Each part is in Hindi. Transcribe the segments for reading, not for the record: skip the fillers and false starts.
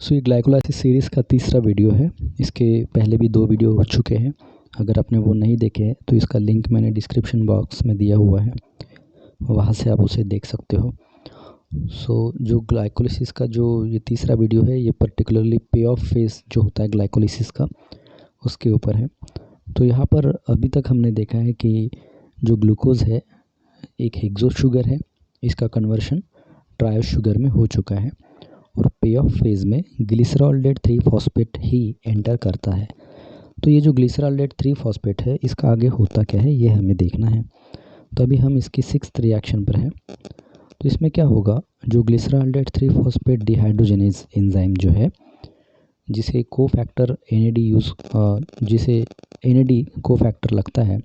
सो ये ग्लाइकोलाइसिस सीरीज़ का तीसरा वीडियो है। इसके पहले भी 2 वीडियो हो चुके हैं। अगर आपने वो नहीं देखे हैं तो इसका लिंक मैंने डिस्क्रिप्शन बॉक्स में दिया हुआ है, वहाँ से आप उसे देख सकते हो। सो जो ग्लाइकोलाइसिस का जो ये तीसरा वीडियो है, ये पर्टिकुलरली पे ऑफ फेज़ जो होता है ग्लाइकोलाइसिस का, उसके ऊपर है। तो यहाँ पर अभी तक हमने देखा है कि जो ग्लूकोज़ है एक हेक्सो शुगर है, इसका कन्वर्शन ट्रायो शुगर में हो चुका है और पे ऑफ फेज़ में ग्लिसरॉल्डेट 3 फॉस्फेट ही एंटर करता है। तो ये जो ग्लिसरॉल्डेट 3 फॉस्फेट है, इसका आगे होता क्या है ये हमें देखना है। तो अभी हम इसकी 6th रिएक्शन पर हैं। तो इसमें क्या होगा, जो ग्लिसरॉल्डेट 3 फॉस्फेट डिहाइड्रोजनेज एंजाइम जो है, जिसे कोफैक्टर जिसे एनएडी कोफैक्टर लगता है,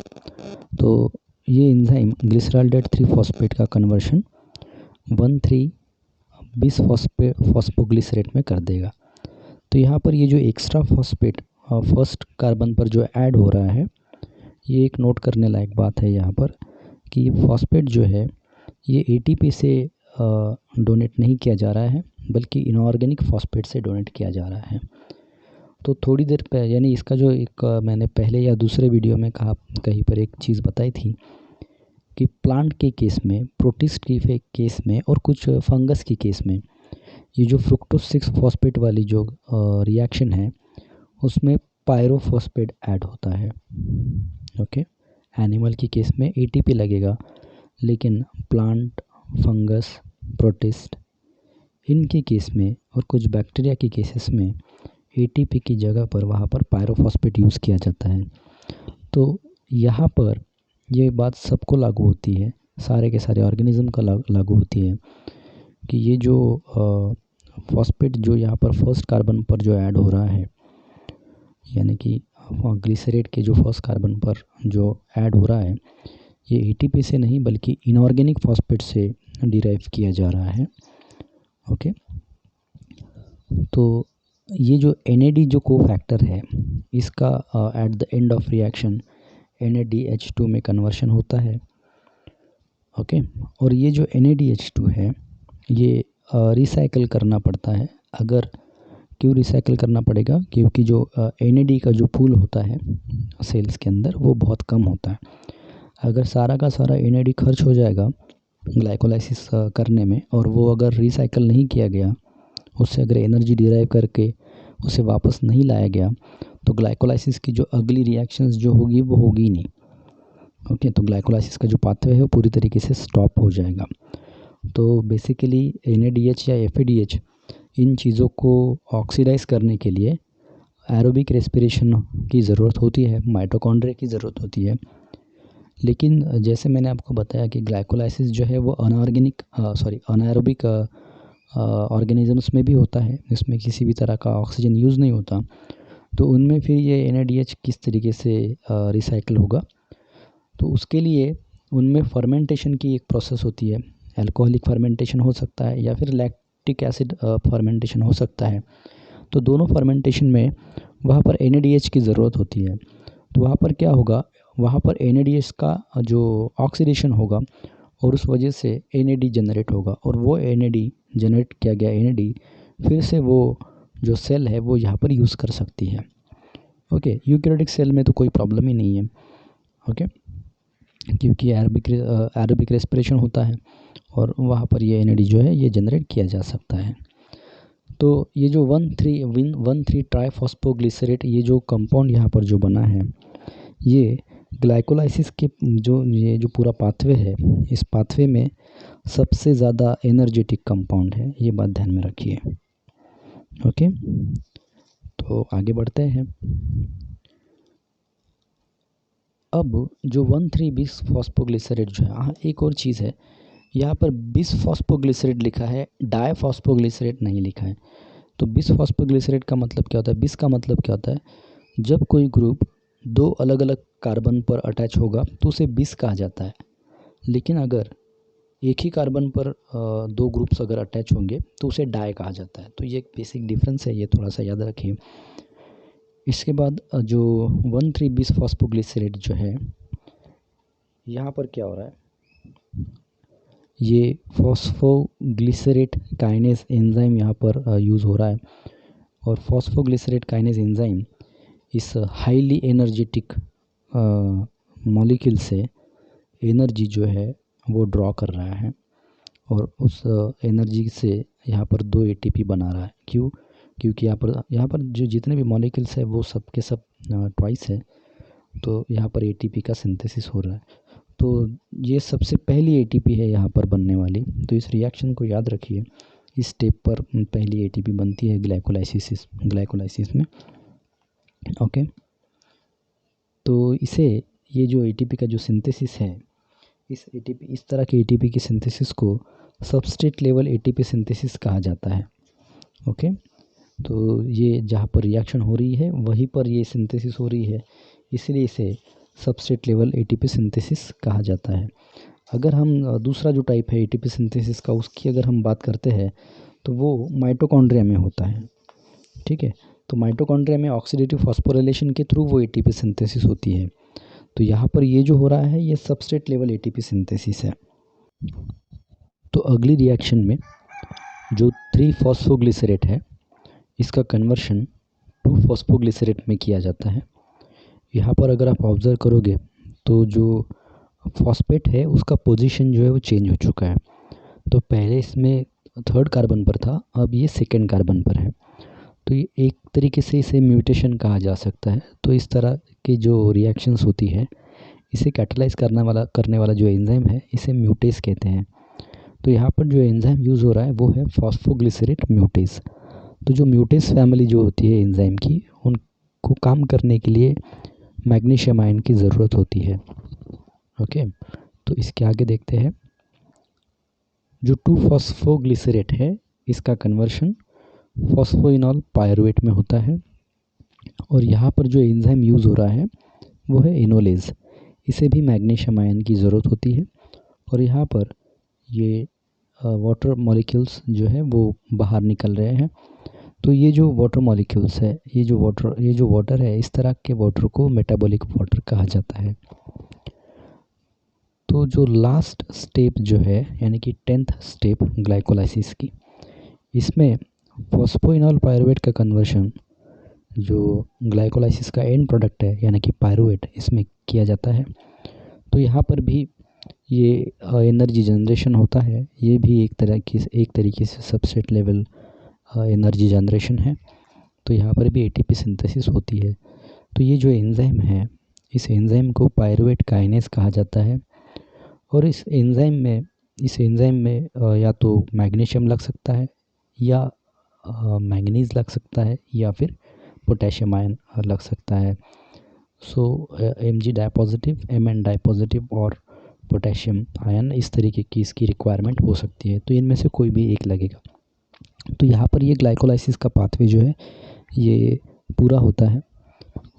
तो ये एंजाइम ग्लिसरॉल्डेट 3 फॉस्फेट का कन्वर्शन 1,3-bis फॉस्फोग्लिसरेट में कर देगा। तो यहाँ पर ये जो एक्स्ट्रा फॉस्फेट फर्स्ट कार्बन पर जो ऐड हो रहा है, ये एक नोट करने लायक बात है यहाँ पर कि ये फॉस्फेट जो है ये एटीपी से डोनेट नहीं किया जा रहा है, बल्कि इनऑर्गेनिक फॉस्फेट से डोनेट किया जा रहा है। तो थोड़ी देर पहले, यानी इसका जो एक मैंने पहले या दूसरे वीडियो में कहीं पर एक चीज़ बताई थी कि प्लांट के केस में, प्रोटिस्ट के केस में और कुछ फंगस के केस में ये जो फ्रुक्टोज 6 फॉस्फेट वाली जो रिएक्शन है, उसमें पायरोफॉस्फेट ऐड होता है। ओके, एनिमल के केस में एटीपी लगेगा, लेकिन प्लांट, फंगस, प्रोटिस्ट, इनके केस में और कुछ बैक्टीरिया के केसेस में एटीपी की जगह पर वहाँ पर पायरोफॉस्फेट यूज़ किया जाता है। तो यहाँ पर ये बात सबको लागू होती है, सारे के सारे ऑर्गेनिज्म का लागू होती है कि ये जो फॉस्फेट जो यहाँ पर फर्स्ट कार्बन पर जो ऐड हो रहा है, यानी कि ग्लिसरेट के जो फर्स्ट कार्बन पर जो ऐड हो रहा है, ये एटीपी से नहीं बल्कि इनऑर्गेनिक फॉस्फेट से डिराइव किया जा रहा है। ओके, तो ये जो NAD जो कोफैक्टर है, इसका at the end of reaction NADH2 में कन्वर्शन होता है। ओके, और ये जो NADH2 है ये रिसाइकल करना पड़ता है। अगर क्यों रिसाइकल करना पड़ेगा, क्योंकि जो NAD का जो पूल होता है सेल्स के अंदर, वो बहुत कम होता है। अगर सारा का सारा NAD खर्च हो जाएगा ग्लाइकोलाइसिस करने में, और वो अगर रिसाइकल नहीं किया गया, उससे अगर एनर्जी डिराइव करके उसे वापस नहीं लाया गया, तो ग्लाइकोलाइसिस की जो अगली रिएक्शंस जो होगी वो होगी नहीं। ओके, तो ग्लाइकोलाइसिस का जो पाथवे है वो पूरी तरीके से स्टॉप हो जाएगा। तो बेसिकली NADH या FADH इन चीज़ों को ऑक्सीडाइज करने के लिए एरोबिक रेस्पिरेशन की ज़रूरत होती है, माइटोकॉन्ड्रिया की ज़रूरत होती है। लेकिन जैसे मैंने आपको बताया कि ग्लाइकोलाइसिस जो है वो अनाएरोबिक ऑर्गेनिजम्स में भी होता है, इसमें किसी भी तरह का ऑक्सीजन यूज़ नहीं होता। तो उनमें फिर ये NADH किस तरीके से रिसाइकिल होगा, तो उसके लिए उनमें फर्मेंटेशन की एक प्रोसेस होती है। अल्कोहलिक फर्मेंटेशन हो सकता है या फिर लैक्टिक एसिड फर्मेंटेशन हो सकता है। तो दोनों फर्मेंटेशन में वहाँ पर NADH की ज़रूरत होती है। तो वहाँ पर क्या होगा, वहाँ पर NADH का जो ऑक्सीडेशन होगा और उस वजह से NAD जनरेट होगा, और वो NAD जनरेट किया गया NAD फिर से वो जो सेल है वो यहाँ पर यूज़ कर सकती है। ओके, यूकैरियोटिक सेल में तो कोई प्रॉब्लम ही नहीं है। ओके, क्योंकि एरोबिक रेस्पिरेशन होता है और वहाँ पर ये NAD जो है ये जनरेट किया जा सकता है। तो ये जो 1,3 ट्राइफॉस्फोग्लिसरेट ये जो कंपाउंड यहाँ पर जो बना है, ये ग्लाइकोलाइसिस के ये जो पूरा पाथवे है, इस पाथवे में सबसे ज़्यादा एनर्जेटिक कंपाउंड है, ये बात ध्यान में रखिए। ओके, तो आगे बढ़ते हैं। अब जो 1,3-bis फॉस्फोग्लिसरेट जो है, हाँ एक और चीज़ है, यहाँ पर बिस फॉस्फोग्लिसरेट लिखा है, डायफॉस्फोग्लिसरेट नहीं लिखा है। तो बिस फॉस्फोग्लिसरेट का मतलब क्या होता है, बिस का मतलब क्या होता है, जब कोई ग्रुप 2 अलग अलग कार्बन पर अटैच होगा तो उसे बिस कहा जाता है। लेकिन अगर एक ही कार्बन पर 2 ग्रुप्स अगर अटैच होंगे तो उसे डाई कहा जाता है। तो ये एक बेसिक डिफरेंस है, ये थोड़ा सा याद रखिए। इसके बाद जो 1,3-bis फॉस्फोग्लिसरेट जो है, यहाँ पर क्या हो रहा है, ये फॉस्फोग्लिसरेट काइनेज एंजाइम यहाँ पर यूज़ हो रहा है। और फॉस्फोग्लिसरेट काइनेज एंजाइम इस हाईली एनर्जेटिक मॉलिक्यूल से एनर्जी जो है वो ड्रॉ कर रहा है और उस एनर्जी से यहाँ पर 2 ATP बना रहा है। क्यों? क्योंकि यहाँ पर जो जितने भी मॉलिक्यूल्स है वो सब के सब ट्वाइस है, तो यहाँ पर ATP का सिंथेसिस हो रहा है। तो ये सबसे पहली ATP है यहाँ पर बनने वाली। तो इस रिएक्शन को याद रखिए, इस स्टेप पर पहली ATP बनती है ग्लाइकोलाइसिस में। ओके, तो ये जो ATP का जो सिंथेसिस है, इस तरह के ATP की सिंथेसिस को सबस्ट्रेट लेवल ATP सिंथेसिस कहा जाता है। ओके, तो ये जहाँ पर रिएक्शन हो रही है वहीं पर ये सिंथेसिस हो रही है, इसलिए इसे सबस्ट्रेट लेवल ATP सिंथेसिस कहा जाता है। अगर हम दूसरा जो टाइप है ATP सिंथेसिस का, उसकी अगर हम बात करते हैं तो वो माइटोकॉन्ड्रिया में होता है। ठीक है, तो माइटोकॉन्ड्रिया में ऑक्सीडेटिव फॉस्फोराइलेशन के थ्रू वो ATP सिंथेसिस होती है। तो यहाँ पर ये जो हो रहा है ये सबस्ट्रेट लेवल ATP सिंथेसिस है। तो अगली रिएक्शन में जो 3-फॉस्फोग्लिसरेट है, इसका कन्वर्शन 2-फॉस्फोग्लिसरेट में किया जाता है। यहाँ पर अगर आप ऑब्ज़र्व करोगे तो जो फॉस्फेट है उसका पोजीशन जो है वो चेंज हो चुका है। तो पहले इसमें 3rd कार्बन पर था, अब ये 2nd कार्बन पर है। तो ये एक तरीके से इसे म्यूटेशन कहा जा सकता है। तो इस तरह की जो रिएक्शंस होती है, इसे कैटलाइज करने वाला जो एंजाइम है, इसे म्यूटेस कहते हैं। तो यहाँ पर जो एंजाइम यूज़ हो रहा है वो है फॉस्फोग्लिसरेट म्यूटेस। तो जो म्यूटेस फैमिली जो होती है एंजाइम की, उनको काम करने के लिए मैग्नीशियम आयन की ज़रूरत होती है। ओके, तो इसके आगे देखते हैं। जो 2-फॉस्फोग्लिसरेट है, इसका कन्वर्शन फॉस्फोइनॉल पायरुवेट में होता है और यहाँ पर जो एंजाइम यूज़ हो रहा है वो है इनोलेज। इसे भी मैग्नीशियम आयन की ज़रूरत होती है और यहाँ पर ये वाटर मॉलिक्यूल्स जो है वो बाहर निकल रहे हैं। तो ये जो वाटर मॉलिक्यूल्स है, ये जो वाटर है, इस तरह के वाटर को मेटाबॉलिक वाटर कहा जाता है। तो जो लास्ट स्टेप जो है, यानी कि 10th स्टेप ग्लाइकोलाइसिस की, इसमें फॉस्फोइनॉल पायरुवेट का कन्वर्शन जो ग्लाइकोलाइसिस का एंड प्रोडक्ट है यानी कि पायरुवेट, इसमें किया जाता है। तो यहाँ पर भी ये एनर्जी जनरेशन होता है। ये भी एक तरीके से सबस्ट्रेट लेवल एनर्जी जनरेशन है। तो यहाँ पर भी ATP सिंथेसिस होती है। तो ये जो एंजाइम है, इस एंजाइम को पायरुवेट काइनेज कहा जाता है और इस एंजाइम में या तो मैग्नीशियम लग सकता है या मैंगनीज लग सकता है या फिर पोटेशियम आयन लग सकता है। सो Mg डाइपॉजिटिव, Mn डाइपॉजिटिव और पोटेशियम आयन, इस तरीके की इसकी रिक्वायरमेंट हो सकती है। तो इनमें से कोई भी एक लगेगा। तो यहाँ पर ये ग्लाइकोलाइसिस का पाथवे जो है ये पूरा होता है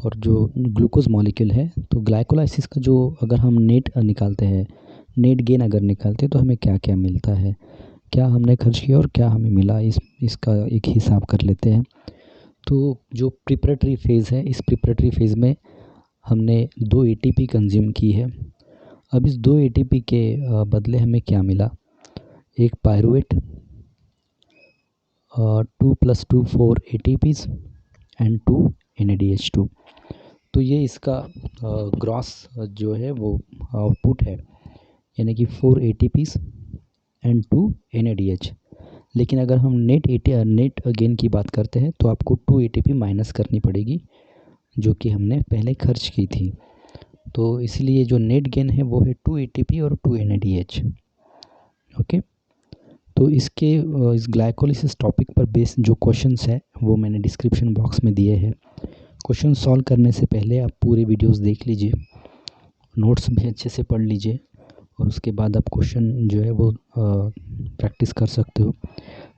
और जो ग्लूकोज मॉलिक्यूल है, तो ग्लाइकोलाइसिस का जो अगर हम नेट गेन अगर निकालते हैं तो हमें क्या क्या मिलता है, क्या हमने खर्च किया और क्या हमें मिला, इसका एक हिसाब कर लेते हैं। तो जो प्रिपरेटरी फेज़ है, इस प्रिपरेटरी फेज़ में हमने 2 ATP कंज्यूम की है। अब इस 2 ATP के बदले हमें क्या मिला, एक पायरुवेट, 2 + 2 4 ATPs एंड 2 NADH2। तो ये इसका ग्रॉस जो है वो आउटपुट है, यानी कि 4 ATPs एंड 2 NADH। लेकिन अगर हम नेट गेन की बात करते हैं तो आपको 2 ATP माइनस करनी पड़ेगी, जो कि हमने पहले खर्च की थी। तो इसलिए जो नेट गेन है वो है 2 ATP और 2 NADH। ओके, तो इस ग्लाइकोलाइसिस टॉपिक पर बेस्ड जो क्वेश्चंस है वो मैंने डिस्क्रिप्शन बॉक्स में दिए हैं। क्वेश्चन सॉल्व करने से पहले आप पूरे वीडियोस देख लीजिए, नोट्स भी अच्छे से पढ़ लीजिए और उसके बाद आप क्वेश्चन जो है वो प्रैक्टिस कर सकते हो।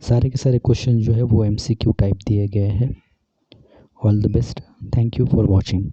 सारे के सारे क्वेश्चन जो है वो MCQ टाइप दिए गए हैं। All the best, thank you for watching.